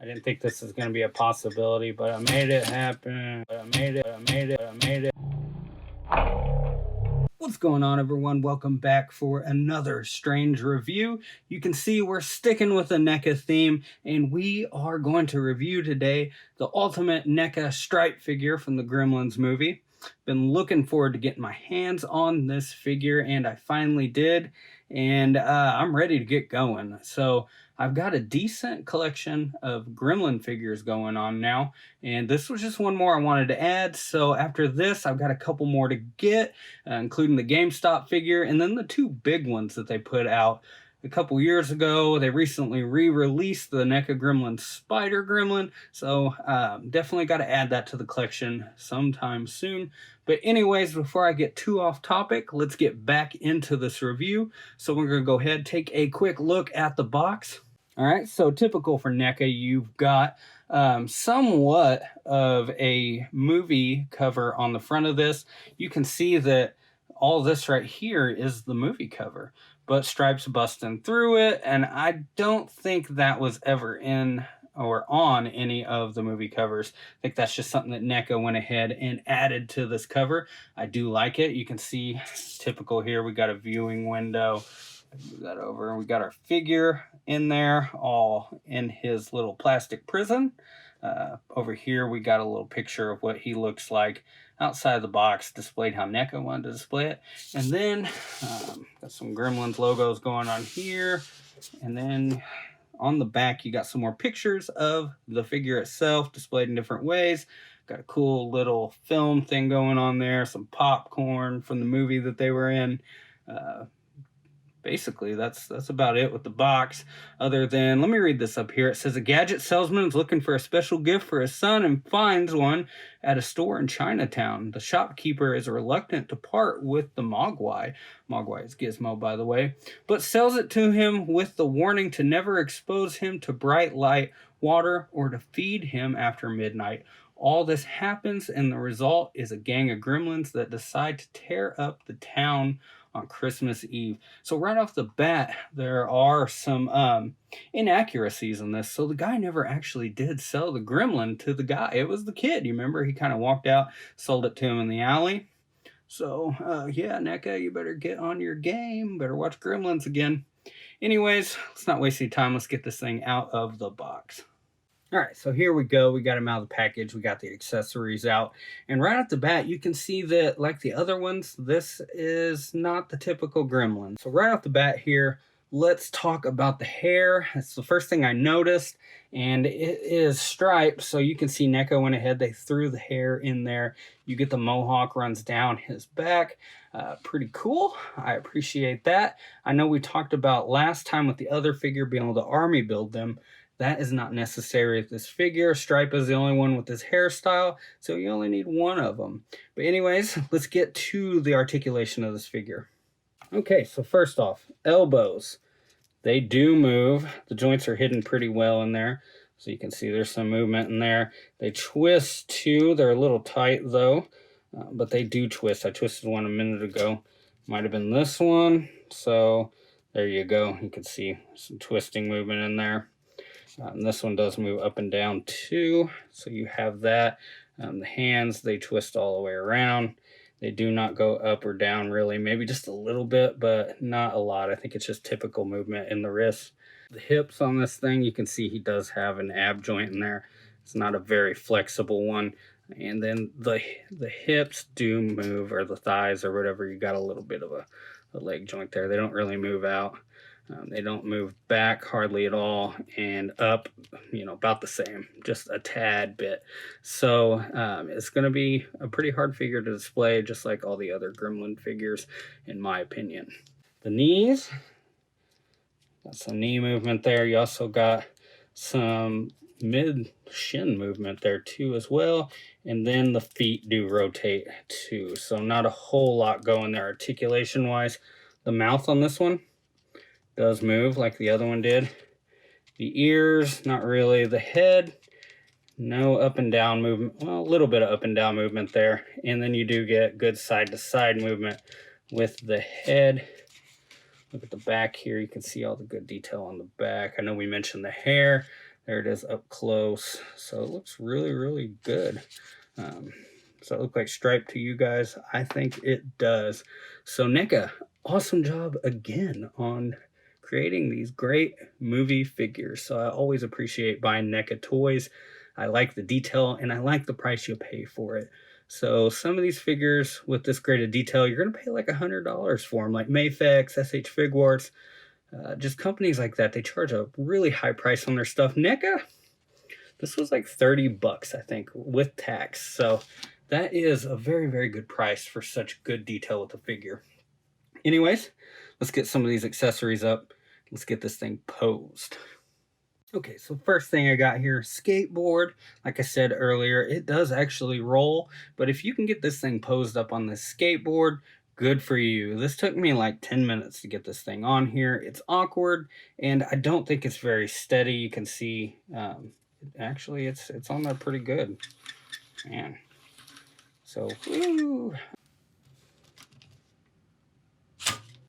I didn't think this was going to be a possibility, but I made it happen. I made it. What's going on, everyone? Welcome back for another strange review. You can see we're sticking with the Neca theme, and we are going to review today the ultimate Neca stripe figure from the Gremlins movie. Been looking forward to getting my hands on this figure, and I finally did, and I'm ready to get going. So I've got a decent collection of Gremlin figures going on now, and this was just one more I wanted to add. So after this, I've got a couple more to get, including the GameStop figure, and then the two big ones that they put out a couple years ago. They recently re-released the Neca Gremlin Spider Gremlin, so definitely got to add that to the collection sometime soon. But anyways, before I get too off topic, let's get back into this review. So we're going to go ahead and take a quick look at the box. All right, so typical for Neca, you've got somewhat of a movie cover on the front of this. You can see that all this right here is the movie cover, but stripes busting through it, and I don't think that was ever in or on any of the movie covers. I think that's just something that Neca went ahead and added to this cover. I do like it. You can see typical here. We got a viewing window. Move that over. We got our figure in there, all in his little plastic prison. Over here, we got a little picture of what he looks like outside the box, displayed how Neca wanted to display it. And then got some Gremlins logos going on here. And then on the back, you got some more pictures of the figure itself displayed in different ways. Got a cool little film thing going on there, some popcorn from the movie that they were in. Basically, that's about it with the box, other than, let me read this up here. It says, a gadget salesman is looking for a special gift for his son and finds one at a store in Chinatown. The shopkeeper is reluctant to part with the Mogwai. Mogwai is Gizmo, by the way, but sells it to him with the warning to never expose him to bright light, water, or to feed him after midnight. All this happens, and the result is a gang of gremlins that decide to tear up the town on Christmas Eve. So right off the bat, there are some inaccuracies in this. So the guy never actually did sell the gremlin to the guy. It was the kid. You remember? He kind of walked out, sold it to him in the alley. So yeah, Neca, you better get on your game. Better watch Gremlins again. Anyways, let's not waste any time. Let's get this thing out of the box. All right, so here we go. We got him out of the package. We got the accessories out. And right off the bat, you can see that, like the other ones, this is not the typical Gremlin. So right off the bat here, let's talk about the hair. That's the first thing I noticed. And it is striped, so you can see Neca went ahead. They threw the hair in there. You get the mohawk runs down his back. Pretty cool. I appreciate that. I know we talked about last time with the other figure being able to army build them. That is not necessary with this figure. Stripe is the only one with this hairstyle, so you only need one of them. But anyways, let's get to the articulation of this figure. Okay, so first off, elbows. They do move. The joints are hidden pretty well in there, so you can see there's some movement in there. They twist too. They're a little tight though, but they do twist. I twisted one a minute ago. Might have been this one. So there you go. You can see some twisting movement in there. And this one does move up and down too, so you have that. The hands, they twist all the way around. They do not go up or down really, maybe just a little bit, but not a lot. I think it's just typical movement in the wrist. The hips on this thing, you can see he does have an ab joint in there. It's not a very flexible one. And then the hips do move, or the thighs or whatever. You got a little bit of a leg joint there. They don't really move out. They don't move back hardly at all, and up, about the same, just a tad bit. So it's going to be a pretty hard figure to display, just like all the other Gremlin figures, in my opinion. The knees, got some knee movement there. You also got some mid-shin movement there too as well. And then the feet do rotate too. So not a whole lot going there articulation-wise. The mouth on this one does move like the other one did. The ears, not really. The head, no up and down movement. Well, a little bit of up and down movement there. And then you do get good side to side movement with the head. Look at the back here. You can see all the good detail on the back. I know we mentioned the hair. There it is up close. So it looks really, really good. Um, so it look like striped to you guys? I think it does. So Neca, awesome job again on creating these great movie figures. So I always appreciate buying Neca toys. I like the detail and I like the price you pay for it. So some of these figures with this great of detail, you're gonna pay like $100 for them, like Mayfix, SH Figuarts, just companies like that. They charge a really high price on their stuff. Neca, this was like 30 bucks, I think, with tax. So that is a very, very good price for such good detail with the figure. Anyways, let's get some of these accessories up. Let's get this thing posed. Okay, so first thing I got here, skateboard. Like I said earlier, it does actually roll, but if you can get this thing posed up on this skateboard, good for you. This took me like 10 minutes to get this thing on here. It's awkward, and I don't think it's very steady. You can see, actually, it's on there pretty good, man. So, woo.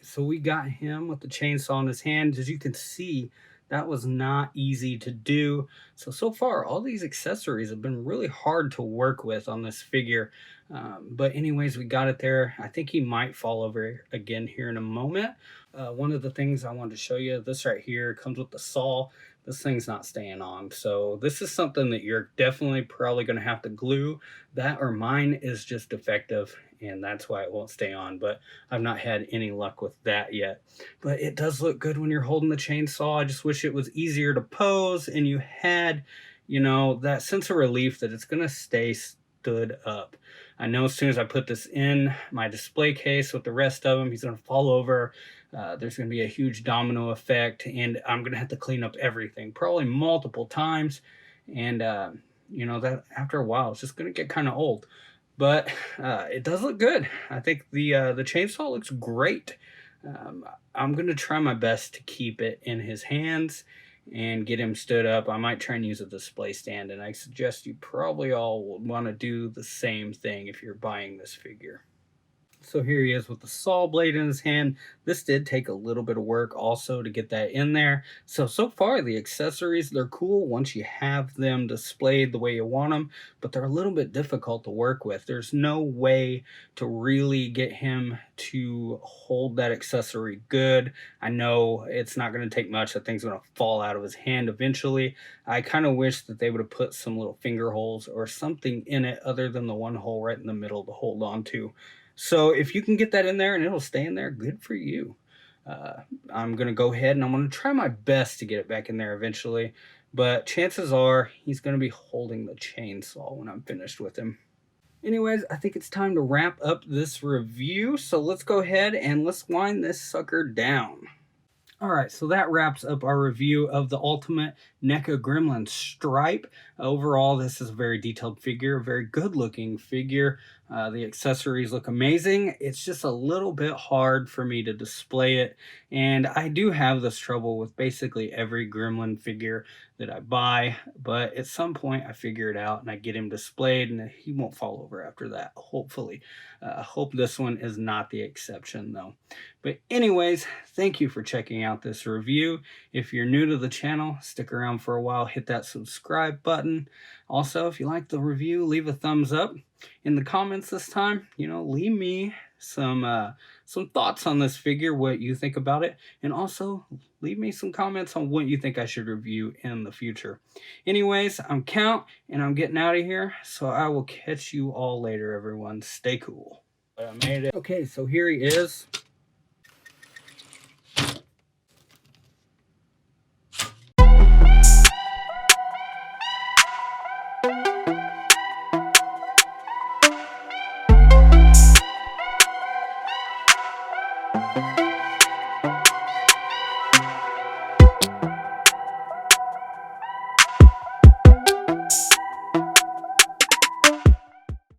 So we got him with the chainsaw in his hand. As you can see, that was not easy to do. So far, all these accessories have been really hard to work with on this figure. But anyways, we got it there. I think he might fall over again here in a moment. One of the things I wanted to show you, this right here comes with the saw. This thing's not staying on. So this is something that you're definitely probably going to have to glue. That or mine is just defective, and that's why it won't stay on. But I've not had any luck with that yet. But it does look good when you're holding the chainsaw. I just wish it was easier to pose and you had, you know, that sense of relief that it's going to stay stood up. I know as soon as I put this in my display case with the rest of them, he's going to fall over. There's going to be a huge domino effect, and I'm going to have to clean up everything, probably multiple times. And, you know, that after a while, it's just going to get kind of old. But it does look good. I think the chainsaw looks great. I'm going to try my best to keep it in his hands and get him stood up. I might try and use a display stand, and I suggest you probably all would want to do the same thing if you're buying this figure. So here he is with the saw blade in his hand. This did take a little bit of work also to get that in there. So far the accessories, they're cool once you have them displayed the way you want them, but they're a little bit difficult to work with. There's no way to really get him to hold that accessory good. I know it's not going to take much. That thing's going to fall out of his hand eventually. I kind of wish that they would have put some little finger holes or something in it other than the one hole right in the middle to hold on to. So if you can get that in there and it'll stay in there, good for you. I'm going to go ahead and I'm going to try my best to get it back in there eventually. But chances are he's going to be holding the chainsaw when I'm finished with him. Anyways, I think it's time to wrap up this review. So let's go ahead and let's wind this sucker down. All right, so that wraps up our review of the Ultimate Neca Gremlin Stripe. Overall, this is a very detailed figure, a very good-looking figure. The accessories look amazing. It's just a little bit hard for me to display it, and I do have this trouble with basically every Gremlin figure that I buy, but at some point I figure it out and I get him displayed, and he won't fall over after that, hopefully. I hope this one is not the exception, though. But anyways, thank you for checking out this review. If you're new to the channel, stick around for a while, hit that subscribe button. Also, if you like the review, leave a thumbs up. In the comments this time, you know, leave me some thoughts on this figure, what you think about it, and also leave me some comments on what you think I should review in the future. Anyways, I'm Count, and I'm getting out of here, so I will catch you all later, everyone. Stay cool. I made it. Okay, so here he is.